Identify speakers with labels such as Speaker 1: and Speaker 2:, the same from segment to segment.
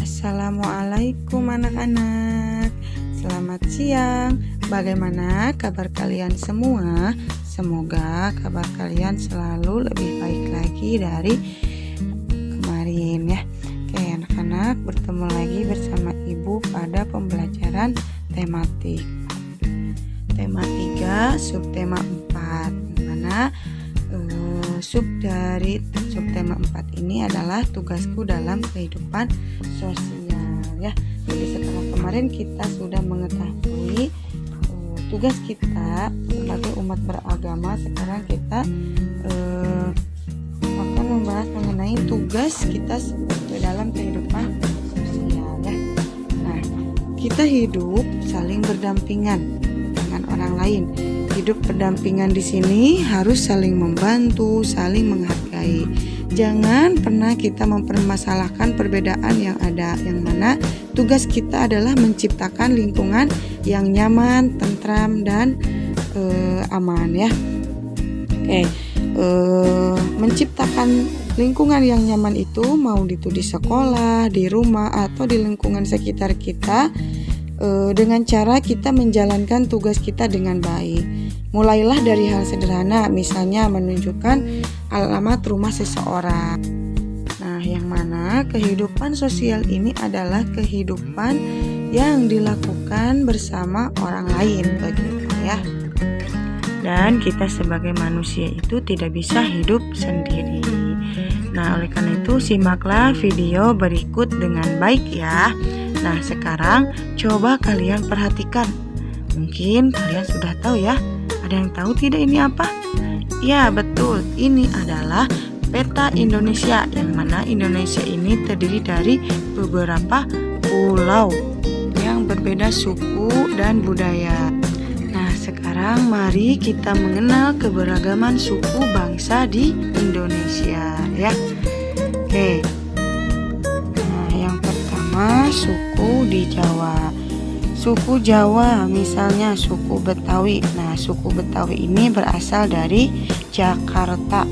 Speaker 1: Assalamualaikum anak-anak. Selamat siang. Bagaimana kabar kalian semua? Semoga kabar kalian selalu lebih baik lagi dari kemarin ya. Oke anak-anak, bertemu lagi bersama Ibu pada pembelajaran tematik. Tema 3, subtema 4. Mana subtema 4 ini adalah tugasku dalam kehidupan sosial ya. Jadi setelah kemarin kita sudah mengetahui tugas kita sebagai umat beragama, sekarang kita akan membahas mengenai tugas kita dalam kehidupan sosial ya. Nah, kita hidup saling berdampingan dengan orang lain. Hidup berdampingan di sini harus saling membantu, saling menghargai. Jangan pernah kita mempermasalahkan perbedaan yang ada, yang mana tugas kita adalah menciptakan lingkungan yang nyaman, tentram, dan aman ya. Menciptakan lingkungan yang nyaman itu mau itu di sekolah, di rumah, atau di lingkungan sekitar kita, dengan cara kita menjalankan tugas kita dengan baik. Mulailah dari hal sederhana, misalnya menunjukkan alamat rumah seseorang. Nah, yang mana kehidupan sosial ini adalah kehidupan yang dilakukan bersama orang lain, begitu ya. Dan kita sebagai manusia itu tidak bisa hidup sendiri. Nah, oleh karena itu simaklah video berikut dengan baik ya. Nah, sekarang coba kalian perhatikan. Mungkin kalian sudah tahu ya. Ada yang tahu tidak ini apa? Ya, betul. Ini adalah peta Indonesia, yang mana Indonesia ini terdiri dari beberapa pulau yang berbeda suku dan budaya. Nah, sekarang mari kita mengenal keberagaman suku bangsa di Indonesia ya. Oke. Nah, yang pertama suku di Jawa. Suku Jawa, misalnya suku Betawi. Nah, suku Betawi ini berasal dari Jakarta.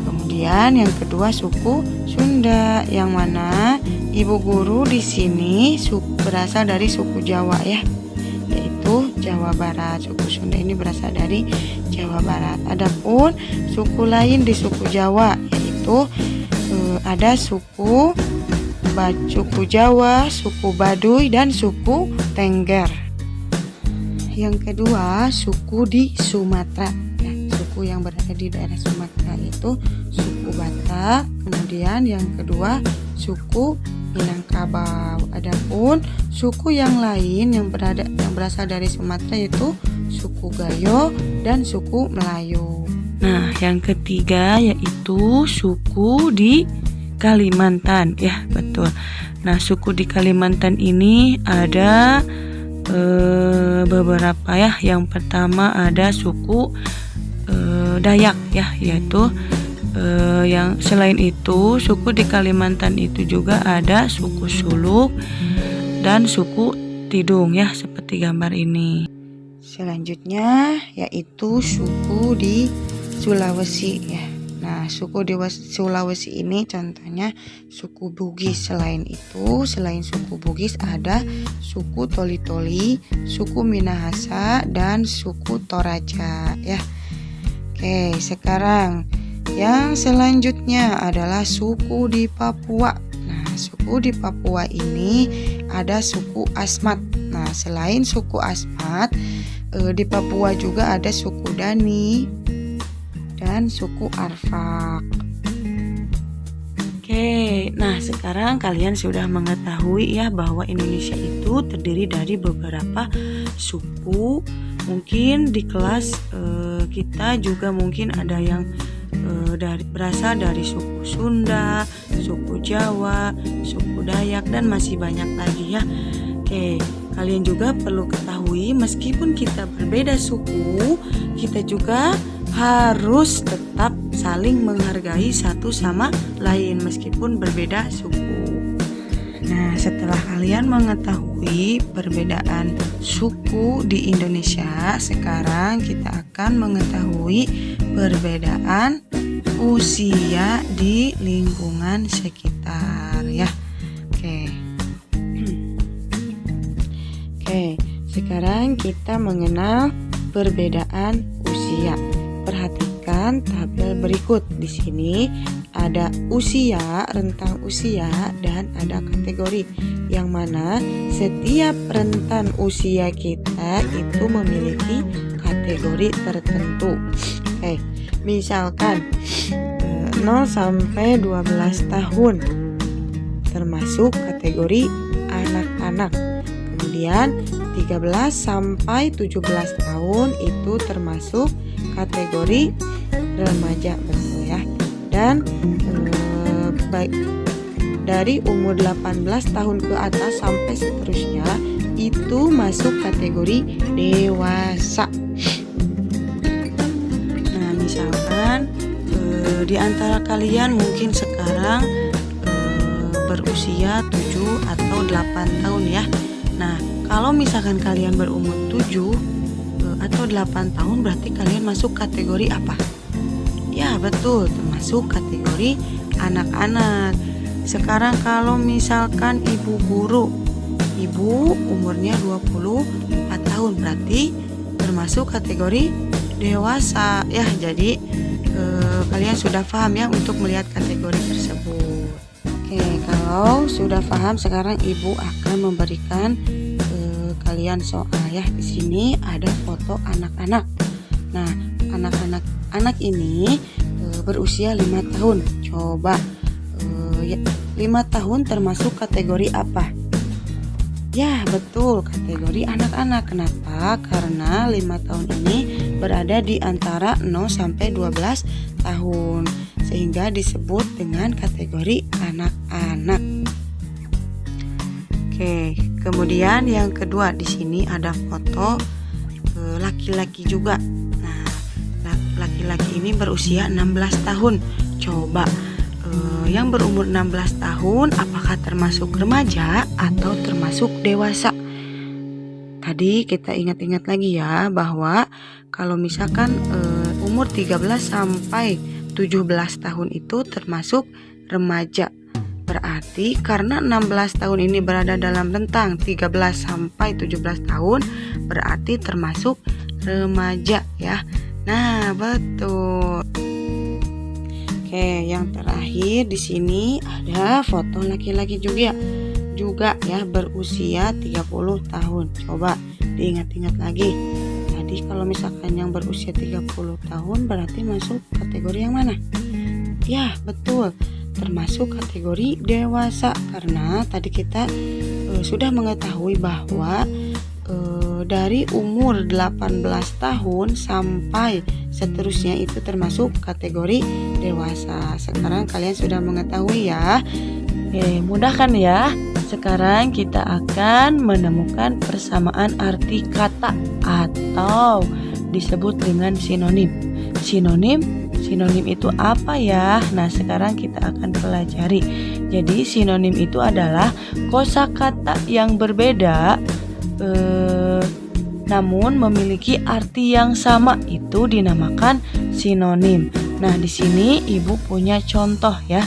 Speaker 1: Kemudian yang kedua suku Sunda, yang mana ibu guru di sini berasal dari suku Jawa ya, yaitu Jawa Barat. Suku Sunda ini berasal dari Jawa Barat. Adapun suku lain di suku Jawa, yaitu ada suku Jawa, suku Baduy, dan suku Tengger. Yang kedua, suku di Sumatera. Ya, suku yang berada di daerah Sumatera itu suku Batak. Kemudian yang kedua, suku Minangkabau. Adapun suku yang lain yang berasal dari Sumatera yaitu suku Gayo dan suku Melayu. Nah, yang ketiga yaitu suku di Kalimantan ya, betul. Nah, suku di Kalimantan ini ada beberapa ya. Yang pertama ada suku Dayak ya, yaitu yang selain itu suku di Kalimantan itu juga ada suku Suluk dan suku Tidung ya, seperti gambar ini. Selanjutnya yaitu suku di Sulawesi ya. Nah, suku di Sulawesi ini contohnya suku Bugis. Selain suku Bugis ada suku Toli-Toli, suku Minahasa, dan suku Toraja ya. Oke, sekarang yang selanjutnya adalah suku di Papua. Nah, suku di Papua ini ada suku Asmat. Nah, selain suku Asmat, di Papua juga ada suku Dani dan suku Arfak. Oke, nah sekarang kalian sudah mengetahui ya bahwa Indonesia itu terdiri dari beberapa suku. Mungkin di kelas kita juga mungkin ada yang berasal dari suku Sunda, suku Jawa, suku Dayak, dan masih banyak lagi ya. Oke, kalian juga perlu ketahui meskipun kita berbeda suku, kita juga harus tetap saling menghargai satu sama lain meskipun berbeda suku. Nah, setelah kalian mengetahui perbedaan suku di Indonesia, sekarang kita akan mengetahui perbedaan usia di lingkungan sekitar ya. Oke. kita mengenal perbedaan usia. Perhatikan tabel berikut. Di sini ada usia, rentang usia, dan ada kategori. Yang mana setiap rentan usia kita itu memiliki kategori tertentu. Oke, misalkan 0 sampai 12 tahun termasuk kategori anak-anak. Kemudian 13 sampai 17 tahun itu termasuk kategori remaja, betul ya. Dan baik dari umur 18 tahun ke atas sampai seterusnya itu masuk kategori dewasa. Nah, misalkan di antara kalian mungkin sekarang berusia 7 atau 8 tahun ya. Nah, kalau misalkan kalian berumur 7 atau 8 tahun berarti kalian masuk kategori apa? Ya, betul, termasuk kategori anak-anak. Sekarang kalau misalkan ibu guru, ibu umurnya 24 tahun berarti termasuk kategori dewasa ya. Jadi kalian sudah paham ya untuk melihat kategori tersebut. Oke, kalau sudah paham sekarang ibu akan memberikan kalian soal ya. Di sini ada foto anak-anak. Nah, anak ini berusia 5 tahun. Coba 5 tahun termasuk kategori apa? Ya, betul, kategori anak-anak. Kenapa? Karena 5 tahun ini berada di antara 0 sampai 12 tahun, sehingga disebut dengan kategori anak-anak. Oke, kemudian yang kedua di sini ada foto laki-laki juga. Nah, laki-laki ini berusia 16 tahun. Coba yang berumur 16 tahun apakah termasuk remaja atau termasuk dewasa? Tadi kita ingat-ingat lagi ya bahwa kalau misalkan umur 13 sampai 17 tahun itu termasuk remaja. Berarti karena 16 tahun ini berada dalam rentang 13 sampai 17 tahun berarti termasuk remaja ya. Nah, betul. Oke, yang terakhir di sini ada foto laki-laki juga ya berusia 30 tahun. Coba diingat-ingat lagi. Tadi kalau misalkan yang berusia 30 tahun berarti masuk kategori yang mana? Ya, betul. Termasuk kategori dewasa karena tadi kita sudah mengetahui bahwa dari umur 18 tahun sampai seterusnya itu termasuk kategori dewasa. Sekarang kalian sudah mengetahui ya. Mudah kan ya? Sekarang kita akan menemukan persamaan arti kata atau disebut dengan sinonim. Sinonim itu apa ya? Nah, sekarang kita akan pelajari. Jadi sinonim itu adalah kosakata yang berbeda namun memiliki arti yang sama, itu dinamakan sinonim. Nah, di sini ibu punya contoh ya.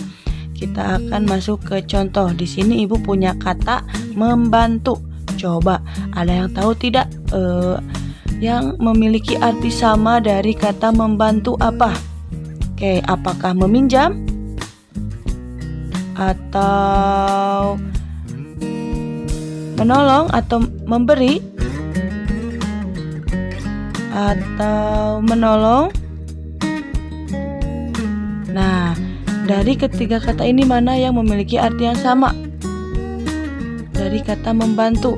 Speaker 1: Kita akan masuk ke contoh. Di sini ibu punya kata membantu. Coba ada yang tahu tidak yang memiliki arti sama dari kata membantu apa? Oke, apakah meminjam atau menolong atau memberi atau menolong? Nah, dari ketiga kata ini mana yang memiliki arti yang sama dari kata membantu?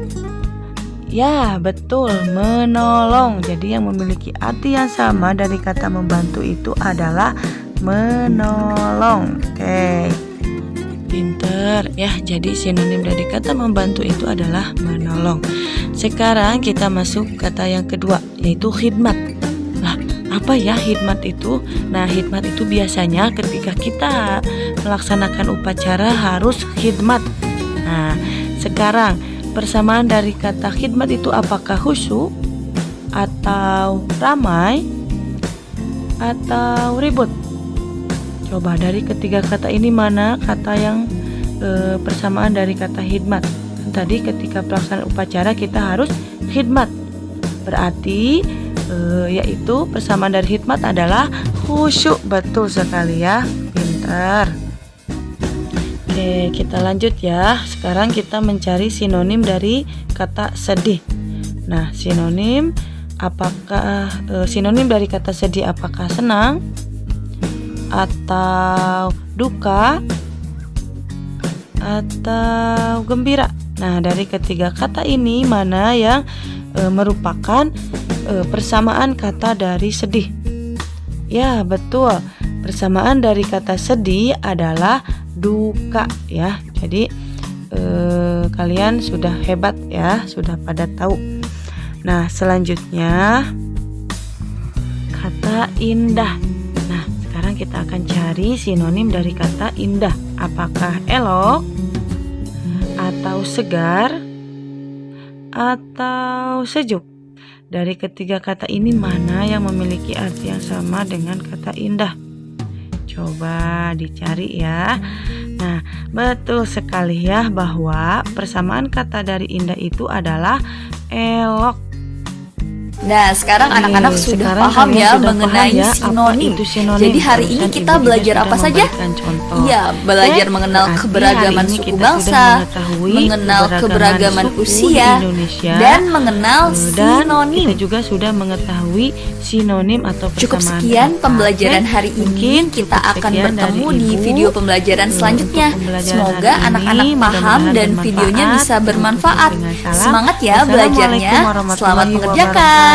Speaker 1: Ya, betul, menolong. Jadi yang memiliki arti yang sama dari kata membantu itu adalah menolong. Oke, pinter ya. Jadi sinonim dari kata membantu itu adalah menolong. Sekarang kita masuk kata yang kedua, yaitu khidmat. Nah, apa ya khidmat itu? Nah, khidmat itu biasanya ketika kita melaksanakan upacara harus khidmat. Nah, sekarang persamaan dari kata khidmat itu apakah khusyuk atau ramai atau ribut? Coba dari ketiga kata ini mana kata yang persamaan dari kata khidmat? Tadi ketika pelaksanaan upacara kita harus khidmat. Berarti yaitu persamaan dari hikmat adalah khusyuk. Betul sekali ya, pintar. Oke, kita lanjut ya. Sekarang kita mencari sinonim dari kata sedih. Nah, sinonim dari kata sedih apakah senang atau duka atau gembira? Nah, dari ketiga kata ini mana yang merupakan persamaan kata dari sedih? Ya, betul. Persamaan dari kata sedih adalah duka ya. Jadi kalian sudah hebat ya, sudah pada tahu. Nah, selanjutnya kata indah. Nah, sekarang kita akan cari sinonim dari kata indah. Apakah elok atau segar atau sejuk? Dari ketiga kata ini mana yang memiliki arti yang sama dengan kata indah? Coba dicari ya. Nah, betul sekali ya bahwa persamaan kata dari indah itu adalah elok.
Speaker 2: Nah, sekarang anak-anak sudah paham ya mengenai sinonim. Jadi hari ini kita belajar apa saja? Iya, belajar mengenal keberagaman suku bangsa, mengenal keberagaman usia, dan mengenal sinonim.
Speaker 1: Kita juga sudah mengetahui sinonim atau persamaan.
Speaker 2: Cukup sekian pembelajaran hari ini. Kita akan bertemu di video pembelajaran selanjutnya. Semoga anak-anak paham dan videonya bisa bermanfaat. Semangat ya belajarnya. Selamat mengerjakan.